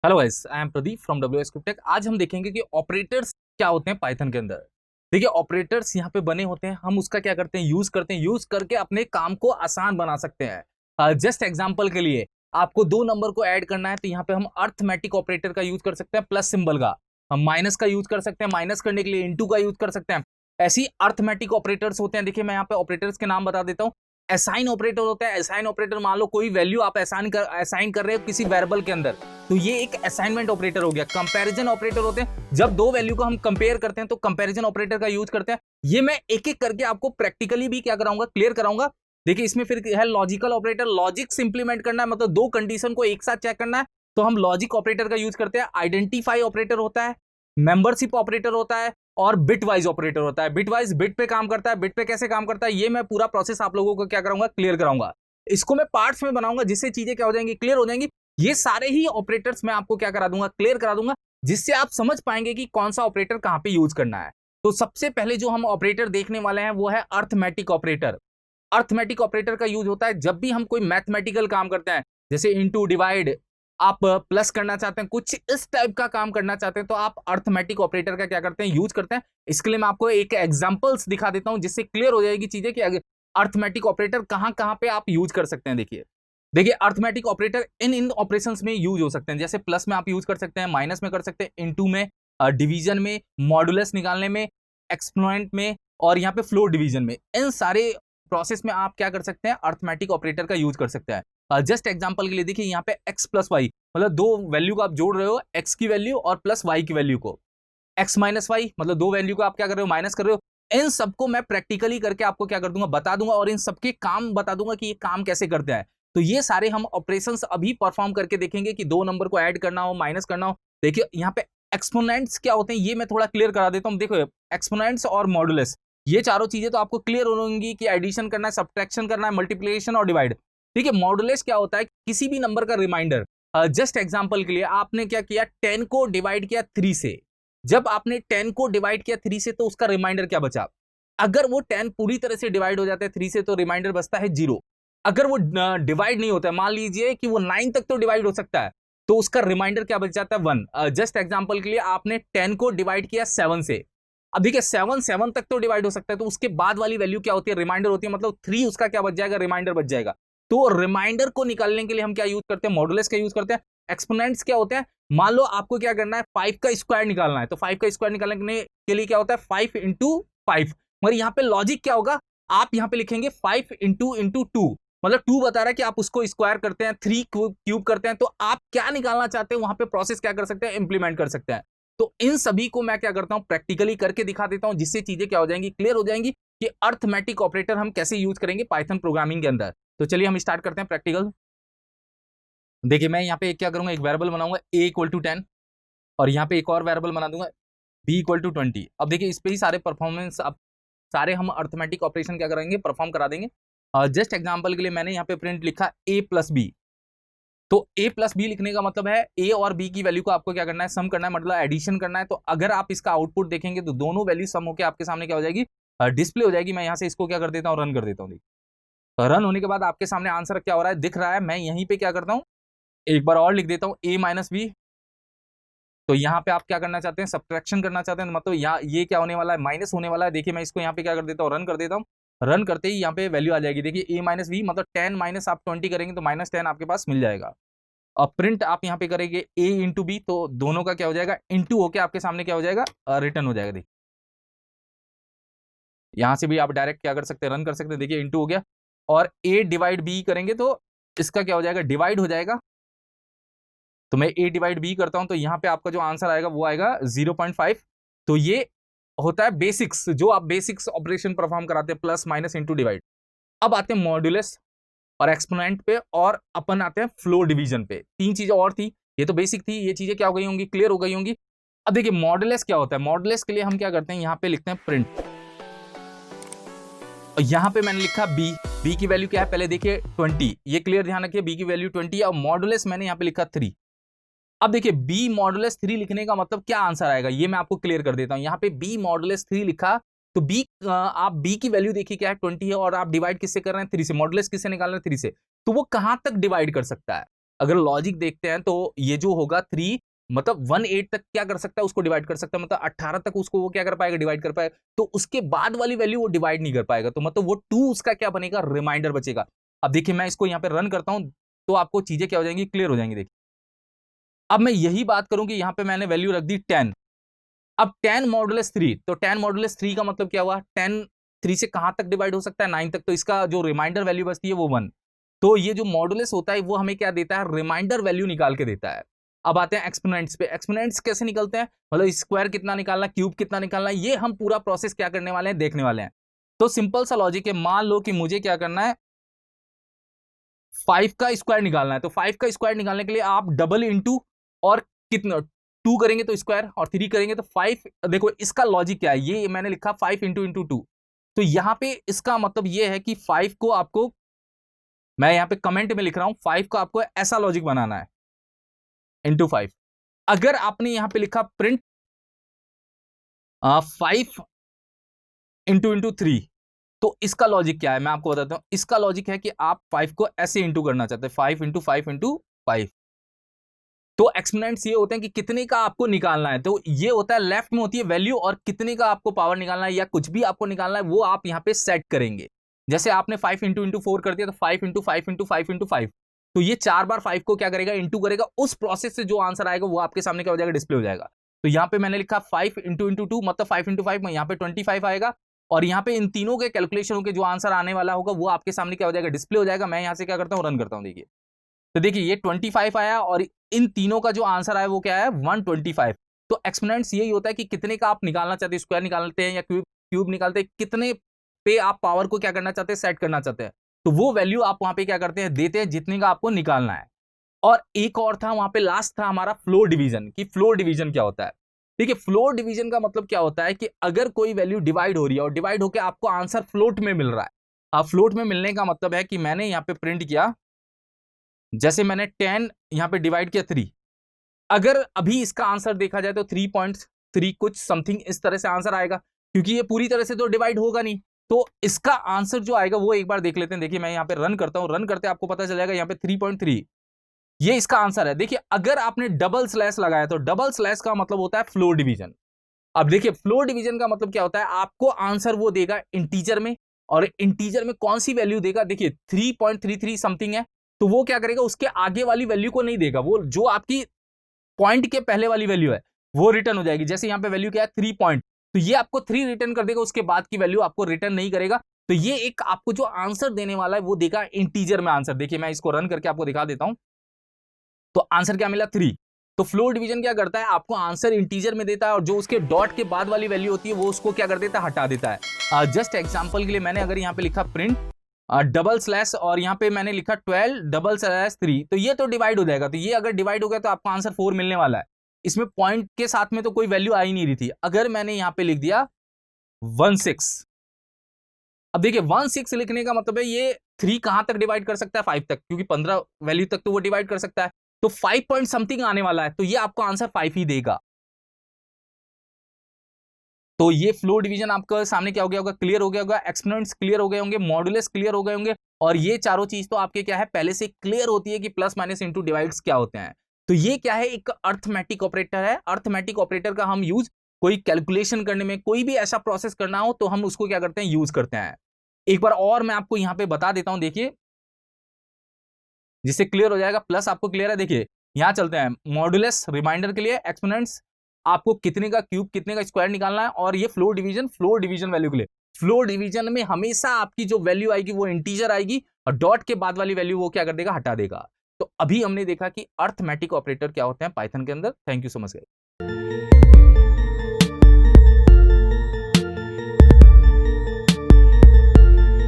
Hello guys, I am Pradeep from WS Tek। आज हम देखेंगे कि ऑपरेटर्स क्या होते हैं पाइथन के अंदर। देखिए, ऑपरेटर्स यहाँ पे बने होते हैं, हम उसका क्या करते हैं, यूज करके अपने काम को आसान बना सकते हैं। जस्ट एग्जांपल के लिए आपको दो नंबर को ऐड करना है तो यहाँ पे हम अर्थमेटिक ऑपरेटर का यूज कर सकते हैं, प्लस सिंबल का। हम माइनस का यूज कर सकते हैं, माइनस करने के लिए इनटू का यूज कर सकते हैं। ऐसी अर्थमेटिक ऑपरेटर्स होते हैं। देखिए, मैं यहाँ पे ऑपरेटर्स के नाम बता देता हूँ। असाइन ऑपरेटर होता है। असाइन ऑपरेटर, मान लो कोई वैल्यू आप असाइन कर रहे हो किसी वेरिएबल के अंदर, तो ये एक असाइनमेंट ऑपरेटर हो गया। कंपैरिजन ऑपरेटर होते हैं, जब दो वैल्यू को हम कंपेयर करते हैं तो कंपैरिजन ऑपरेटर का यूज करते हैं। ये मैं एक एक करके आपको प्रैक्टिकली भी क्या कराऊंगा, क्लियर कराऊंगा। देखिए, इसमें फिर है लॉजिकल ऑपरेटर। लॉजिक्स इंप्लीमेंट करना है, मतलब दो कंडीशन को एक साथ चेक करना है, तो हम लॉजिक ऑपरेटर का यूज करते हैं। आइडेंटिफाई ऑपरेटर होता है, मेंबरशिप ऑपरेटर होता है, और बिट वाइज ऑपरेटर होता है। बिट वाइज बिट पे काम करता है। बिट पे कैसे काम करता है, ये मैं पूरा प्रोसेस आप लोगों को क्या कराऊंगा, क्लियर कराऊंगा। इसको मैं पार्ट्स में बनाऊंगा, जिससे चीजें क्या हो जाएंगी, क्लियर हो जाएंगी। ये सारे ही ऑपरेटर्स मैं आपको क्या करा दूंगा, क्लियर करा दूंगा, जिससे आप समझ पाएंगे कि कौन सा ऑपरेटर कहां पे यूज करना है। तो सबसे पहले जो हम ऑपरेटर देखने वाले हैं वो है अर्थमेटिक ऑपरेटर। अर्थमेटिक ऑपरेटर का यूज होता है जब भी हम कोई मैथमेटिकल काम करते हैं, जैसे इनटू, डिवाइड, आप प्लस करना चाहते हैं, कुछ इस टाइप का काम करना चाहते हैं, तो आप अर्थमेटिक ऑपरेटर का क्या करते हैं, यूज करते हैं। इसके लिए मैं आपको एक एग्जांपल्स दिखा देता हूं, जिससे क्लियर हो जाएगी चीजें कि अर्थमेटिक ऑपरेटर कहां कहां पे आप यूज कर सकते हैं। देखिए देखिए अर्थमेटिक ऑपरेटर इन इन ऑपरेशंस में यूज हो सकते हैं। जैसे प्लस में आप यूज कर सकते हैं, माइनस में कर सकते हैं, इनटू में, डिवीजन में, मॉडुलस निकालने में, एक्सपोनेंट में, और यहाँ पे फ्लोर डिवीजन में। इन सारे प्रोसेस में आप क्या कर सकते हैं, अर्थमेटिक ऑपरेटर का यूज कर सकते हैं। जस्ट एग्जांपल के लिए देखिए, यहाँ पे x प्लस वाई, मतलब दो वैल्यू को आप जोड़ रहे हो, x की वैल्यू और प्लस y की वैल्यू को। x माइनस वाई, मतलब दो वैल्यू को आप क्या कर रहे हो, माइनस कर रहे हो। इन सबको मैं प्रैक्टिकली करके आपको क्या कर दूंगा, बता दूंगा, और इन सबके काम बता दूंगा कि ये काम कैसे करते हैं। तो ये सारे हम ऑपरेशंस अभी परफॉर्म करके देखेंगे कि दो नंबर को ऐड करना हो, माइनस करना हो। देखिए यहाँ पे एक्सपोनेंट्स क्या होते हैं, ये मैं थोड़ा क्लियर करा देता हूँ। देखो, एक्सपोनेंट्स और मॉडुलस, ये चारों चीजें तो आपको क्लियर होंगी कि एडिशन करना है, सब्ट्रैक्शन करना है, मल्टीप्लिकेशन और डिवाइड। ठीक है, मॉडुलस क्या होता है, किसी भी नंबर का रिमाइंडर। जस्ट एग्जांपल के लिए आपने क्या किया, 10 को डिवाइड किया 3 से। जब आपने 10 को डिवाइड किया 3 से, तो उसका रिमाइंडर क्या बचा। अगर वो 10 पूरी तरह से डिवाइड हो जाता है 3 से, तो रिमाइंडर बचता है 0। अगर वो डिवाइड नहीं होता है, मान लीजिए कि वो 9 तक तो डिवाइड हो सकता है, तो उसका रिमाइंडर क्या बच जाता है, 1। जस्ट एग्जांपल के लिए आपने 10 को डिवाइड किया 7 से। अब देखिए, 7 तक तो डिवाइड हो सकता है, तो उसके बाद वाली वैल्यू क्या होती है, रिमाइंडर होती है, मतलब 3 उसका क्या बच जाएगा, रिमाइंडर बच जाएगा। तो रिमाइंडर को निकालने के लिए हम क्या यूज करते हैं, मॉडुलस का यूज करते हैं। एक्सपोनेंट्स क्या होते हैं, मान लो आपको क्या करना है, 5 का स्क्वायर निकालना है, तो 5 का स्क्वायर निकालने के लिए क्या होता है, 5 इंटू 5। मगर यहाँ पे लॉजिक क्या होगा, आप यहाँ पे लिखेंगे 5 इंटू 2, मतलब 2 बता रहा है कि आप उसको स्क्वायर करते हैं, 3 क्यूब करते हैं, तो आप क्या निकालना चाहते हैं, वहां पे प्रोसेस क्या कर सकते हैं, इंप्लीमेंट कर सकते हैं। तो इन सभी को मैं क्या करता हूं, प्रैक्टिकली करके दिखा देता हूं, जिससे चीजें क्या हो जाएंगी, क्लियर हो जाएंगी कि अर्थमेटिक ऑपरेटर हम कैसे यूज करेंगे पाइथन प्रोग्रामिंग के अंदर। तो चलिए हम स्टार्ट करते हैं प्रैक्टिकल। देखिए, मैं यहाँ पे क्या करूंगा, एक वेरिएबल बनाऊंगा a इक्वल टू 10, और यहाँ पे एक और वेरिएबल बना दूंगा b इक्वल टू 20। अब देखिए, इस पे ही सारे परफॉर्मेंस, अब सारे हम अर्थमेटिक ऑपरेशन क्या करेंगे, परफॉर्म करा देंगे। जस्ट एग्जाम्पल के लिए मैंने यहाँ पे प्रिंट लिखा a प्लस बी। तो a प्लस बी लिखने का मतलब है a और b की वैल्यू को आपको क्या करना है, सम करना है, मतलब एडिशन करना है। तो अगर आप इसका आउटपुट देखेंगे तो दोनों वैल्यू सम होकर आपके सामने क्या हो जाएगी, डिस्प्ले हो जाएगी। मैं यहाँ से इसको क्या कर देता हूँ, रन कर देता हूँ। रन होने के बाद आपके सामने आंसर क्या हो रहा है, दिख रहा है। मैं यहीं पे क्या करता हूँ, एक बार और लिख देता हूँ a माइनस बी। तो यहाँ पे आप क्या करना चाहते हैं, सब्ट्रैक्शन करना चाहते हैं, मतलब यहाँ ये क्या होने वाला है, माइनस होने वाला है। देखिए, मैं इसको यहाँ पे क्या कर देता हूँ, रन कर देता हूँ। रन करते ही यहाँ पे वैल्यू आ जाएगी। देखिए, a माइनस बी, मतलब 10 माइनस आप 20 करेंगे तो -10 आपके पास मिल जाएगा। अब प्रिंट आप यहाँ पे करेंगे a इंटू बी, तो दोनों का क्या हो जाएगा, इंटू होके आपके सामने क्या हो जाएगा, रिटर्न हो जाएगा। देखिए, यहाँ से भी आप डायरेक्ट क्या कर सकते हैं, रन कर सकते हैं। देखिए, इंटू हो गया, और a डिवाइड b करेंगे तो इसका क्या हो जाएगा, डिवाइड हो जाएगा। तो मैं a डिवाइड b करता हूं, तो यहाँ पे आपका जो आंसर आएगा वो आएगा 0.5। तो ये होता है बेसिक्स, जो आप बेसिक्स ऑपरेशन परफॉर्म कराते हैं, प्लस माइनस इंटू डिवाइड। अब आते हैं मॉड्यूलस और एक्सपोनेंट पे, और अपन आते हैं फ्लोर डिवीजन पे। तीन चीजें और थी, ये तो बेसिक थी, ये चीजें क्या हो गई होंगी, क्लियर हो गई होंगी। अब देखिए, मॉडुलस क्या होता है। मॉडुलस के लिए हम क्या करते हैं, यहाँ पे लिखते हैं प्रिंट, और यहाँ पे मैंने लिखा b की वैल्यू क्या है, पहले देखिए 20, ये क्लियर ध्यान रखिए, b की वैल्यू 20 है, और मॉडुलस मैंने यहाँ पे लिखा 3। अब देखिए, b मॉडुलस 3 लिखने का मतलब क्या आंसर आएगा, ये मैं आपको क्लियर कर देता हूँ। यहाँ पे b मॉडुलस 3 लिखा, तो b, आप b की वैल्यू देखिए क्या है, 20 है, और आप डिवाइड किससे कर रहे हैं, 3 से। मॉडुलस किससे निकाल रहे हैं, 3 से। तो वो कहां तक डिवाइड कर सकता है, अगर लॉजिक देखते हैं तो ये जो होगा 3 मतलब 1 8 तक क्या कर सकता है, उसको डिवाइड कर सकता है, मतलब 18 तक उसको वो क्या कर पाएगा, डिवाइड कर पाएगा। तो उसके बाद वाली वैल्यू वो डिवाइड नहीं कर पाएगा, तो मतलब वो 2 उसका क्या बनेगा, रिमाइंडर बचेगा। अब देखिए मैं इसको यहाँ पे रन करता हूं तो आपको चीजें क्या हो जाएंगी, क्लियर हो जाएंगी। देखिए अब मैं यही बात करूं कि यहाँ पे मैंने वैल्यू रख दी 10। अब 10 मॉडुलस 3, तो 10 मॉडुलस 3 का मतलब क्या हुआ, 10 3 से कहां तक डिवाइड हो सकता है, 9 तक, तो इसका जो रिमाइंडर वैल्यू बचती है वो 1। तो ये जो मॉडुलस होता है वो हमें क्या देता है, रिमाइंडर वैल्यू निकाल के देता है। अब आते हैं एक्सपोनेंट्स पे। एक्सपोनेंट्स कैसे निकलते हैं, मतलब स्क्वायर कितना निकालना, क्यूब कितना निकालना, ये हम पूरा प्रोसेस क्या करने वाले हैं, देखने वाले हैं। तो सिंपल सा लॉजिक है, मान लो कि मुझे क्या करना है, 5 का स्क्वायर निकालना है। तो 5 का स्क्वायर निकालने के लिए आप डबल इंटू और कितना 2 करेंगे तो स्क्वायर, और 3 करेंगे तो 5। देखो इसका लॉजिक क्या है, ये मैंने लिखा 5 इंटू 2। तो यहां पे इसका मतलब ये है कि 5 को आपको, मैं यहां पे कमेंट में लिख रहा हूं, 5 को आपको ऐसा लॉजिक बनाना है, इंटू 5। अगर आपने यहां पे लिखा प्रिंट 5 इंटू 3, तो इसका लॉजिक क्या है, मैं आपको बताता हूं। इसका लॉजिक है कि आप 5 को ऐसे इंटू करना चाहते हैं, 5 इंटू 5 इंटू 5। तो एक्सपोनेंट्स ये होते हैं कि कितने का आपको निकालना है, तो ये होता है लेफ्ट में होती है वैल्यू, और कितने का आपको पावर निकालना है या कुछ भी आपको निकालना है वो आप यहाँ पे सेट करेंगे। जैसे आपने 5 इंटू 4 कर दिया, तो 5 इंटू 5 इंटू 5 इंटू 5, तो ये 4 बार 5 को क्या करेगा, इंटू करेगा। उस प्रोसेस से जो आंसर आएगा वो आपके सामने क्या हो जाएगा, डिस्प्ले हो जाएगा। तो यहाँ पे मैंने लिखा 5 इंटू 2 मतलब 5 इंटू 5 में यहाँ पे 25 आएगा, और यहाँ पे इन तीनों के कैलकुलेशन के जो आंसर आने वाला होगा वो आपके सामने क्या हो जाएगा, डिस्प्ले हो जाएगा। मैं यहाँ से क्या करता हूँ, रन करता हूँ। देखिए तो देखिए ये 25 आया, और इन तीनों का जो आंसर आया वो क्या है, 125। तो एक्सपोनेंट्स यही होता है कि कितने का आप निकालना चाहते हैं, स्क्वायर निकालते हैं या क्यूब निकालते हैं, कितने पे आप पावर को क्या करना चाहते हैं, सेट करना चाहते हैं। तो वो वैल्यू आप वहां पे क्या करते हैं, देते हैं जितने का आपको निकालना है। और एक और था वहां पे, लास्ट था हमारा फ्लोर डिवीजन, कि फ्लोर डिवीजन क्या होता है। देखिए फ्लोर डिवीजन का मतलब क्या होता है कि अगर कोई वैल्यू डिवाइड हो रही है और डिवाइड होकर आपको आंसर फ्लोट में मिल रहा है। अब फ्लोट में मिलने का मतलब है कि मैंने यहाँ पे प्रिंट किया, जैसे मैंने 10 यहां पे डिवाइड किया 3। अगर अभी इसका आंसर देखा जाए तो 3.3 कुछ समथिंग इस तरह से आंसर आएगा, क्योंकि ये पूरी तरह से तो डिवाइड होगा नहीं। तो इसका आंसर जो आएगा वो एक बार देख लेते हैं। देखिए मैं यहां पे रन करता हूं, रन करते आपको पता चल जाएगा यहां पे 3.3 ये इसका आंसर है। देखिए अगर आपने डबल स्लैश लगाया तो डबल स्लैश का मतलब होता है फ्लोर डिवीजन। अब देखिए फ्लोर डिवीजन का मतलब क्या होता है, आपको आंसर वो देगा इंटीजर में, और इंटीजर में कौन सी वैल्यू देगा, देखिए 3.33 समथिंग है, तो वो क्या करेगा, उसके आगे वाली वैल्यू को नहीं देगा, वो जो आपकी पॉइंट के पहले वाली वैल्यू है वो रिटर्न हो जाएगी। जैसे यहाँ पे वैल्यू क्या है 3 पॉइंट, तो ये आपको 3 रिटर्न कर देगा, उसके बाद की वैल्यू आपको रिटर्न नहीं करेगा। तो ये एक आपको जो आंसर देने वाला है वो देगा इंटीजर में आंसर। देखिए मैं इसको रन करके आपको दिखा देता हूं, तो आंसर क्या मिला 3। तो फ्लोर डिवीजन क्या करता है, आपको आंसर इंटीजर में देता है, और जो उसके डॉट के बाद वाली वैल्यू होती है वो उसको क्या कर देता है, हटा देता है। जस्ट एग्जांपल के लिए मैंने अगर यहाँ पे लिखा प्रिंट डबल स्लैश, और यहाँ पे मैंने लिखा 12 डबल स्लैश 3, तो ये तो डिवाइड हो जाएगा। तो ये अगर डिवाइड हो गया तो आपको आंसर 4 मिलने वाला है। इसमें पॉइंट के साथ में तो कोई वैल्यू आ ही नहीं रही थी। अगर मैंने यहाँ पे लिख दिया 16, अब देखिए 16 लिखने का मतलब है ये 3 कहां तक डिवाइड कर सकता है, 5 तक, क्योंकि 15 वैल्यू तक तो वो डिवाइड कर सकता है। तो 5 पॉइंट समथिंग आने वाला है, तो ये आपको आंसर 5 ही देगा। तो ये फ्लो डिवीजन आपके सामने क्या हो गया होगा, क्लियर हो गया होगा, एक्सपोनेंट्स क्लियर हो गए होंगे, मॉडुलस क्लियर हो गए होंगे, और ये चारों चीज तो आपके क्या है, पहले से क्लियर होती है कि प्लस माइनस इंटू डिवाइड्स क्या होते हैं। तो ये क्या है, एक अर्थमेटिक ऑपरेटर है। अर्थमेटिक ऑपरेटर का हम यूज कोई कैलकुलेशन करने में, कोई भी ऐसा प्रोसेस करना हो तो हम उसको क्या करते हैं, यूज करते हैं। एक बार और मैं आपको यहां पे बता देता हूं, देखिए जिससे क्लियर हो जाएगा। प्लस आपको क्लियर है, देखिए यहां चलते हैं मॉडुलस रिमाइंडर के लिए, एक्सपोनेंट्स आपको कितने का क्यूब कितने का स्क्वायर निकालना है, और ये फ्लोर डिवीजन वैल्यू के लिए। फ्लोर डिवीजन में हमेशा आपकी जो वैल्यू आएगी वो इंटीजर आएगी, और डॉट के बाद वाली वैल्यू वो क्या कर देगा, हटा देगा। तो अभी हमने देखा कि अर्थमेटिक ऑपरेटर क्या होते हैं पाइथन के अंदर। Thank you so much.